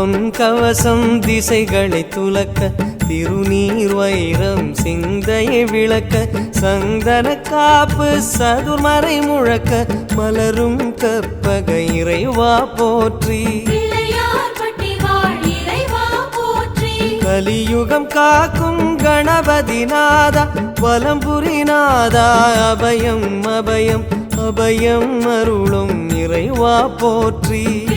பொன் கவசம் திசைகளை துலக்க திருநீர் வைரம் சிந்தையை விளக்க சந்தன காப்பு சதுர்மறை முழக்க மலரும் கற்பக இறைவா போற்றி கலியுகம் காக்கும் கணபதி நாதா வலம்புரி நாதா அபயம் அபயம் அபயம் அருளும் இறைவா போற்றி.